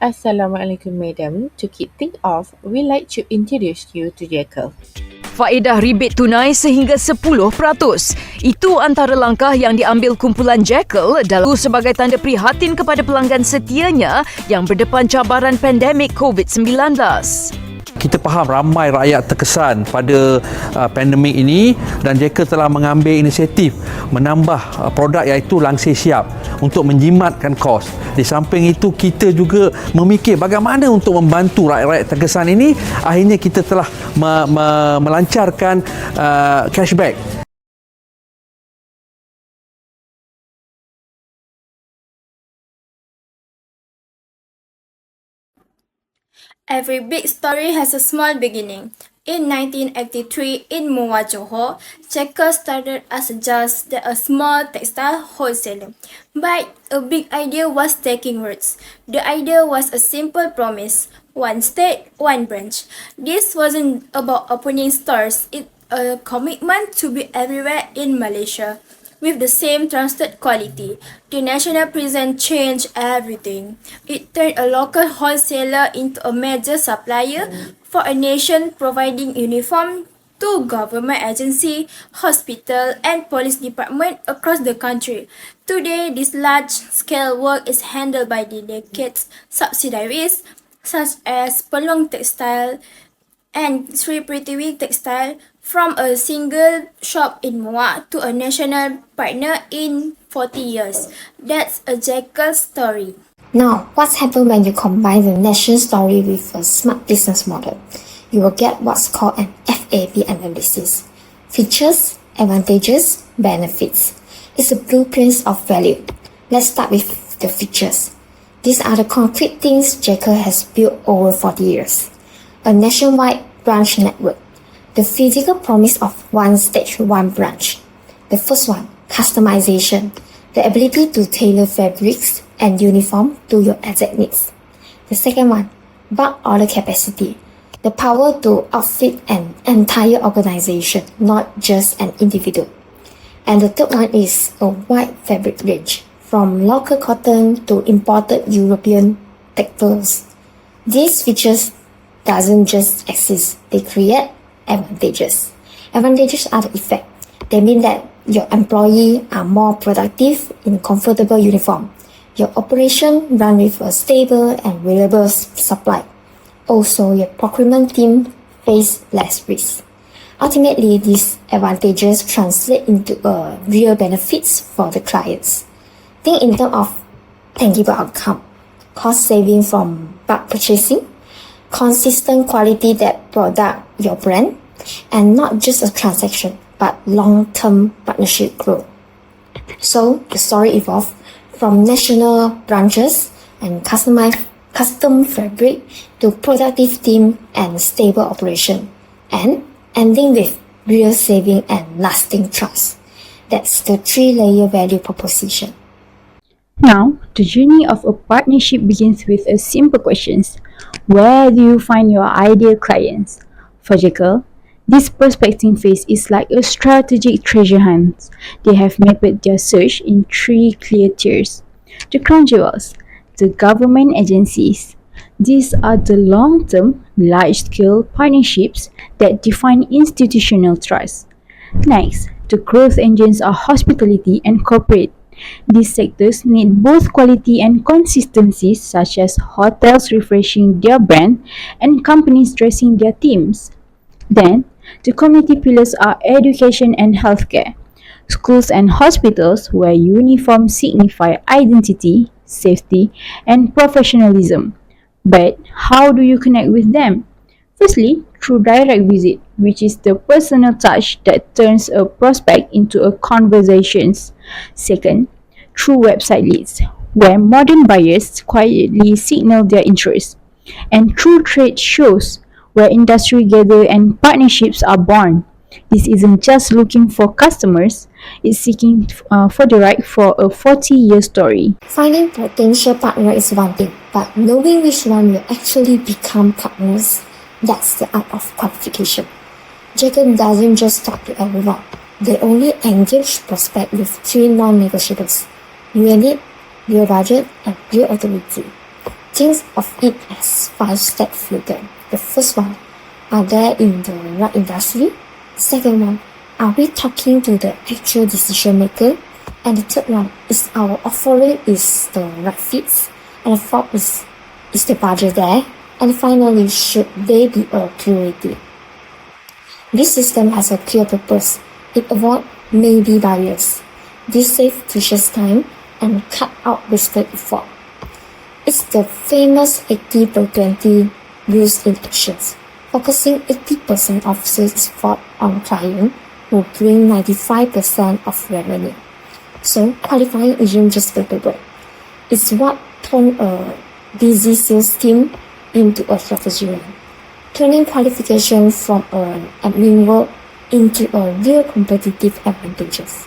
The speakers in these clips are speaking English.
Assalamualaikum, madam. To kick things off, we'd like to introduce you to Jakel. Faedah rebate tunai sehingga 10%. Itu antara langkah yang diambil kumpulan Jakel dalam sebagai tanda prihatin kepada pelanggan setianya yang berdepan cabaran pandemik COVID-19. Kita faham ramai rakyat terkesan pada pandemik ini dan Jakel telah mengambil inisiatif menambah produk iaitu langsir siap untuk menjimatkan kos. Di samping itu kita juga memikir bagaimana untuk membantu rakyat-rakyat terkesan ini. Akhirnya kita telah melancarkan cashback. Every big story has a small beginning. In 1983, in Muar, Johor, Jakel started as just a small textile wholesaler. But a big idea was taking roots. The idea was a simple promise: one state, one branch. This wasn't about opening stores, it's a commitment to be everywhere in Malaysia with the same trusted quality. The national prison changed everything. It turned a local wholesaler into a major supplier for a nation, providing uniform to government agency, hospital and police department across the country. Today, this large-scale work is handled by dedicated subsidiaries such as Peluang Textile and Sri Prithvi Textile, from a single shop in Muar to a national partner in 40 years. That's a Jakel story. Now, what's happened when you combine the national story with a smart business model? You will get what's called an FAB analysis. Features, advantages, benefits. It's a blueprint of value. Let's start with the features. These are the concrete things Jakel has built over 40 years. A nationwide branch network. The physical promise of one stage, one branch. The first one, customization. The ability to tailor fabrics and uniform to your exact needs. The second one, bulk order capacity. The power to outfit an entire organization, not just an individual. And the third one is a wide fabric range, from local cotton to imported European textiles. These features doesn't just exist, they create advantages. Advantages are the effect. They mean that your employees are more productive in comfortable uniform. Your operation run with a stable and reliable supply. Also, your procurement team face less risk. Ultimately, these advantages translate into real benefits for the clients. Think in terms of tangible outcome, cost saving from bulk purchasing, consistent quality that product your brand, and not just a transaction, but long-term partnership growth. So the story evolved from national branches and custom fabric to productive team and stable operation, and ending with real saving and lasting trust. That's the 3-layer value proposition. Now, the journey of a partnership begins with a simple question. Where do you find your ideal clients? For Jakel, this prospecting phase is like a strategic treasure hunt. They have mapped their search in 3 clear tiers. The crown jewels, the government agencies. These are the long-term, large-scale partnerships that define institutional trust. Next, the growth engines are hospitality and corporate. These sectors need both quality and consistency, such as hotels refreshing their brand and companies dressing their teams. Then, the community pillars are education and healthcare. Schools and hospitals where uniforms signify identity, safety, and professionalism. But how do you connect with them? Firstly, through direct visit, which is the personal touch that turns a prospect into a conversation. Second, through website leads, where modern buyers quietly signal their interest. And through trade shows, where industry gather and partnerships are born. This isn't just looking for customers, it's seeking for the right for a 40-year story. Finding potential partner is one thing, but knowing which one will actually become partners, that's the art of qualification. Jakel doesn't just talk to everyone. They only engage prospects with 3 non-negotiables: real need, real budget, and real authority. Think of it as 5-step filter. The first one, are they in the right industry? Second one, are we talking to the actual decision maker? And the third one, is our offering is the right fit? And the fourth is the budget there? And finally, should they be a priority? This system has a clear purpose. It avoids maybe barriers. This saves precious time and cut out wasted effort. It's the famous 80 per 20 rules in actions, focusing 80% of sales effort on client will bring 95% of revenue. So qualifying isn't just paperwork. It's what turned a busy sales team into a strategy one, turning qualification from an admin work into a real competitive advantages.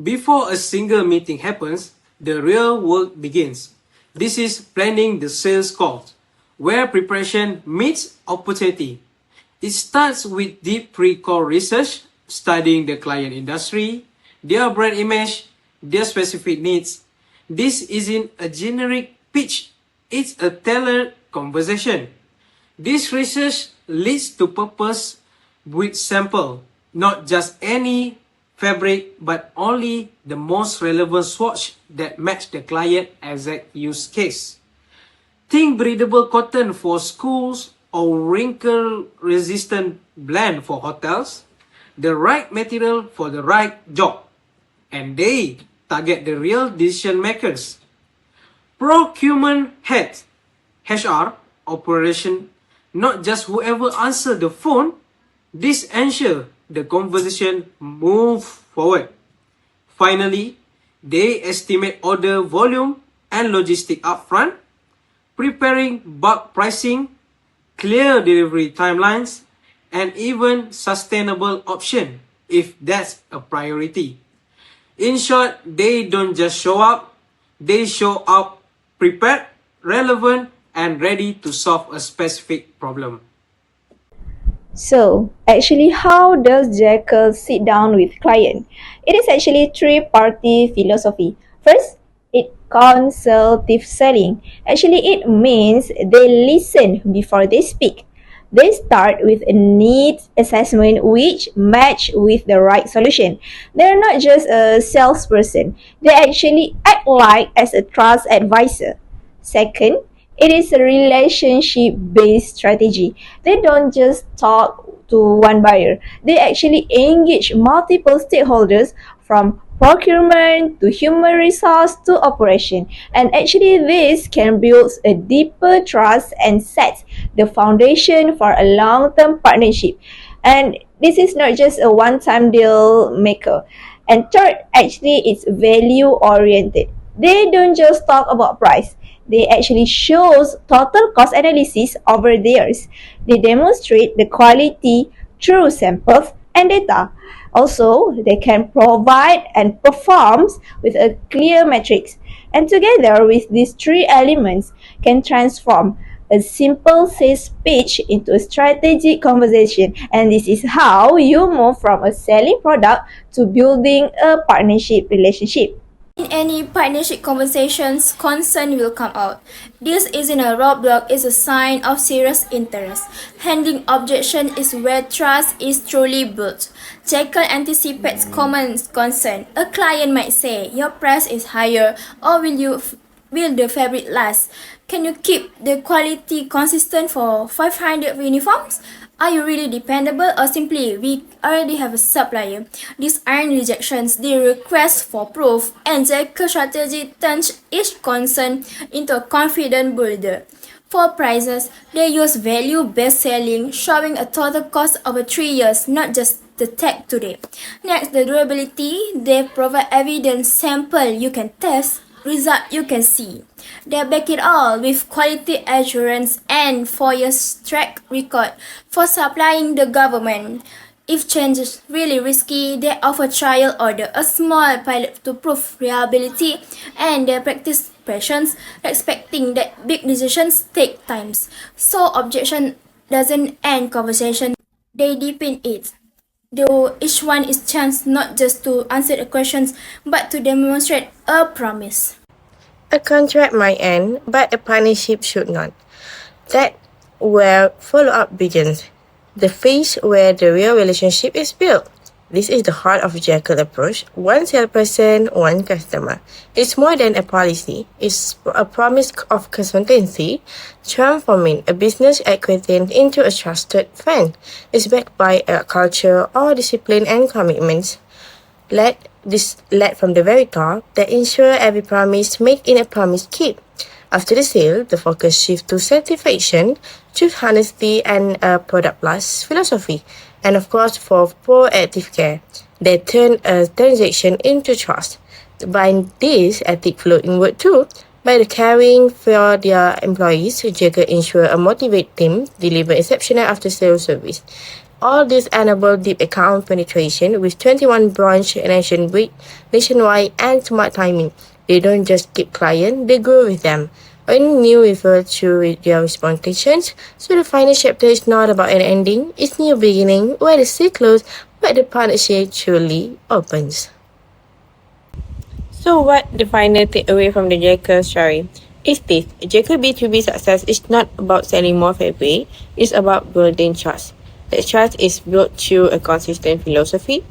Before a single meeting happens, the real work begins. This is planning the sales calls, where preparation meets opportunity. It starts with deep pre-call research, studying the client industry, their brand image, their specific needs. This isn't a generic pitch, it's a tailored conversation. This research leads to purpose with sample, not just any fabric, but only the most relevant swatch that match the client exact use case. Think breathable cotton for schools or wrinkle-resistant blend for hotels, the right material for the right job, and they target the real decision makers. Procurement head, HR, operation, not just whoever answer the phone. This ensure the conversation move forward. Finally, they estimate order volume and logistic upfront, preparing bulk pricing, clear delivery timelines, and even sustainable option if that's a priority. In short, they don't just show up, they show up prepared, relevant, and ready to solve a specific problem. So, actually, how does Jakel sit down with client? It is actually three-party philosophy. First, it consultative selling. Actually, it means they listen before they speak. They start with a needs assessment which match with the right solution. They're not just a salesperson. They actually act like as a trust advisor. Second, it is a relationship-based strategy. They don't just talk to one buyer. They actually engage multiple stakeholders from procurement to human resource to operation. And actually this can build a deeper trust and set the foundation for a long-term partnership. And this is not just a one-time deal maker. And third, actually it's value-oriented. They don't just talk about price. They actually shows total cost analysis over theirs. They demonstrate the quality through samples and data. Also, they can provide and performs with a clear metrics. And together with these three elements can transform a simple sales pitch into a strategic conversation. And this is how you move from a selling product to building a partnership relationship. In any partnership conversations, concern will come out. This isn't a roadblock, it's a sign of serious interest. Handling objection is where trust is truly built. Jakel anticipates common concern. A client might say, your price is higher, or will the fabric last? Can you keep the quality consistent for 500 uniforms? Are you really dependable, or simply we already have a supplier? These aren't rejections, they request for proof, and Jakel's strategy turns each concern into a confident builder. For prices, they use value-based selling, showing a total cost over 3 years, not just the tag today. Next, the durability, they provide evidence sample you can test, result you can see. They back it all with quality assurance and 4 years track record for supplying the government. If change is really risky, they offer trial order, a small pilot to prove reliability, and they practice patience, expecting that big decisions take times. So objection doesn't end conversation, they deepen it. Though each one is chance not just to answer the questions, but to demonstrate a promise. A contract might end, but a partnership should not. That's where follow-up begins, the phase where the real relationship is built. This is the heart of Jakel approach, one salesperson, one customer. It's more than a policy, it's a promise of consultancy, transforming a business acquaintance into a trusted friend. It's backed by a culture or discipline and commitments. Led from the very top that ensure every promise made in a promise keep. After the sale, the focus shifts to satisfaction, choose honesty and a product plus philosophy. And of course, for proactive care, they turn a transaction into trust. By this, ethic flow inward too. By the caring for their employees, Jakel ensure a motivated team deliver exceptional after-sales service. All this enable deep account penetration with 21 branches nationwide and smart timing. They don't just keep clients, they grow with them. When new refer to their responses, so the final chapter is not about an ending, it's new beginning where the sale closes but the partnership truly opens. So what the final takeaway from the Jakel story? Is this, Jakel B2B success is not about selling more fabric, it's about building trust. The trust is built through a consistent philosophy,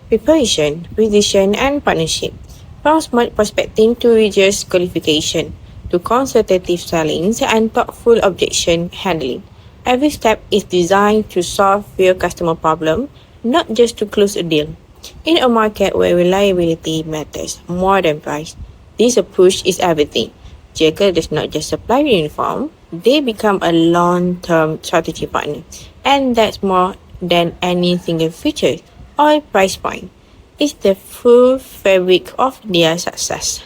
preparation, precision, and partnership. From smart prospecting to rigorous qualification, to consultative selling and thoughtful objection handling. Every step is designed to solve real customer problem, not just to close a deal. In a market where reliability matters more than price, this approach is everything. Jakel does not just supply uniform, they become a long-term strategy partner. And that's more than any single feature or price point. It's the full fabric of their success.